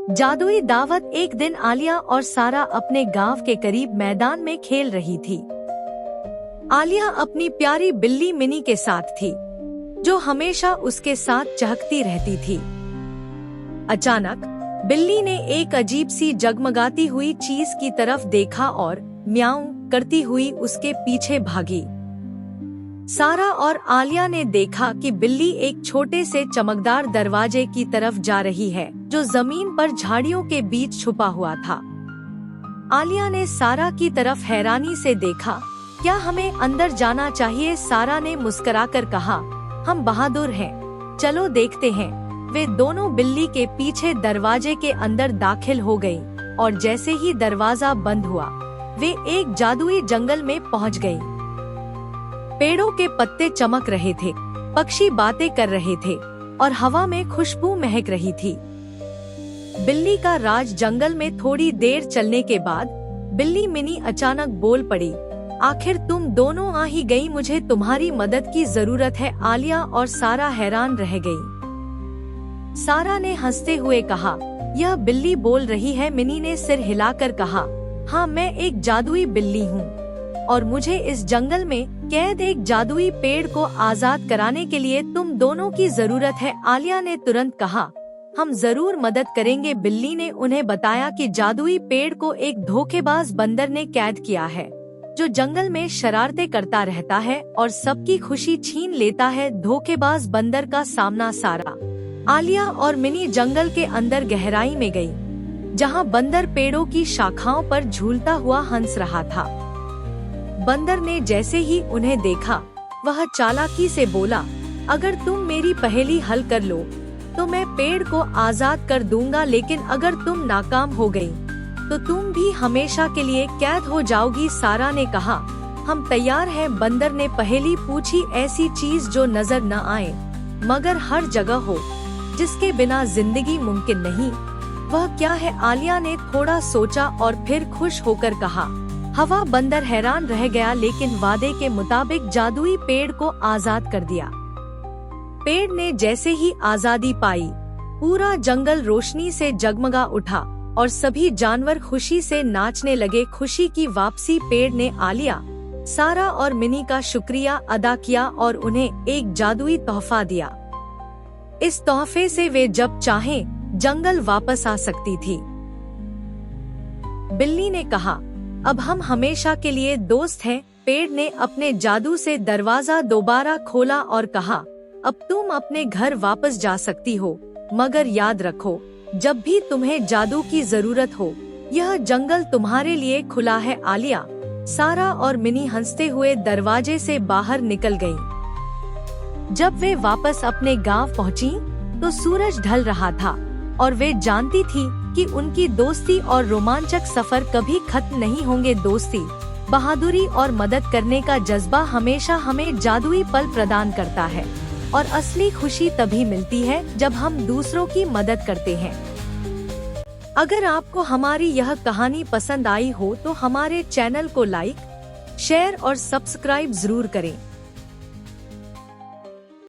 जादुई दावत। एक दिन आलिया और सारा अपने गांव के करीब मैदान में खेल रही थी। आलिया अपनी प्यारी बिल्ली मिनी के साथ थी, जो हमेशा उसके साथ चहकती रहती थी। अचानक बिल्ली ने एक अजीब सी जगमगाती हुई चीज की तरफ देखा और म्याऊं करती हुई उसके पीछे भागी। सारा और आलिया ने देखा कि बिल्ली एक छोटे से चमकदार दरवाजे की तरफ जा रही है, जो जमीन पर झाड़ियों के बीच छुपा हुआ था। आलिया ने सारा की तरफ हैरानी से देखा। क्या हमें अंदर जाना चाहिए? सारा ने मुस्कुराकर कहा, हम बहादुर हैं, चलो देखते हैं। वे दोनों बिल्ली के पीछे दरवाजे के अंदर दाखिल हो गई और जैसे ही दरवाजा बंद हुआ, वे एक जादुई जंगल में पहुंच गई। पेड़ों के पत्ते चमक रहे थे, पक्षी बातें कर रहे थे और हवा में खुशबू महक रही थी। बिल्ली का राज जंगल में थोड़ी देर चलने के बाद बिल्ली मिनी अचानक बोल पड़ी, आखिर तुम दोनों आ ही गई, मुझे तुम्हारी मदद की जरूरत है। आलिया और सारा हैरान रह गई। सारा ने हंसते हुए कहा, यह बिल्ली बोल रही है। मिनी ने सिर हिलाकर कहा, हाँ, मैं एक जादुई बिल्ली हूँ और मुझे इस जंगल में कैद एक जादुई पेड़ को आजाद कराने के लिए तुम दोनों की जरूरत है। आलिया ने तुरंत कहा, हम जरूर मदद करेंगे। बिल्ली ने उन्हें बताया कि जादुई पेड़ को एक धोखेबाज बंदर ने कैद किया है, जो जंगल में शरारतें करता रहता है और सबकी खुशी छीन लेता है। धोखेबाज बंदर का सामना सारा, आलिया और मिनी जंगल के अंदर गहराई में गई, जहाँ बंदर पेड़ों की शाखाओं पर झूलता हुआ हंस रहा था। बंदर ने जैसे ही उन्हें देखा, वह चालाकी से बोला, अगर तुम मेरी पहेली हल कर लो तो मैं पेड़ को आजाद कर दूंगा, लेकिन अगर तुम नाकाम हो गई तो तुम भी हमेशा के लिए कैद हो जाओगी। सारा ने कहा, हम तैयार हैं। बंदर ने पहेली पूछी, ऐसी चीज जो नजर न आए मगर हर जगह हो, जिसके बिना जिंदगी मुमकिन नहीं, वह क्या है? आलिया ने थोड़ा सोचा और फिर खुश होकर कहा, हवा। बंदर हैरान रह गया, लेकिन वादे के मुताबिक जादुई पेड़ को आजाद कर दिया। पेड़ ने जैसे ही आजादी पाई, पूरा जंगल रोशनी से जगमगा उठा और सभी जानवर खुशी से नाचने लगे। खुशी की वापसी। पेड़ ने आलिया, सारा और मिनी का शुक्रिया अदा किया और उन्हें एक जादुई तोहफा दिया। इस तोहफे से वे जब चाहें जंगल वापस आ सकती थी। बिल्ली ने कहा, अब हम हमेशा के लिए दोस्त हैं। पेड़ ने अपने जादू से दरवाजा दोबारा खोला और कहा, अब तुम अपने घर वापस जा सकती हो, मगर याद रखो, जब भी तुम्हें जादू की जरूरत हो, यह जंगल तुम्हारे लिए खुला है। आलिया, सारा और मिनी हंसते हुए दरवाजे से बाहर निकल गईं। जब वे वापस अपने गांव पहुंची, तो सूरज ढल रहा था और वे जानती थी कि उनकी दोस्ती और रोमांचक सफर कभी खत्म नहीं होंगे। दोस्ती, बहादुरी और मदद करने का जज्बा हमेशा हमें जादुई पल प्रदान करता है और असली खुशी तभी मिलती है जब हम दूसरों की मदद करते हैं। अगर आपको हमारी यह कहानी पसंद आई हो तो हमारे चैनल को लाइक, शेयर और सब्सक्राइब जरूर करें।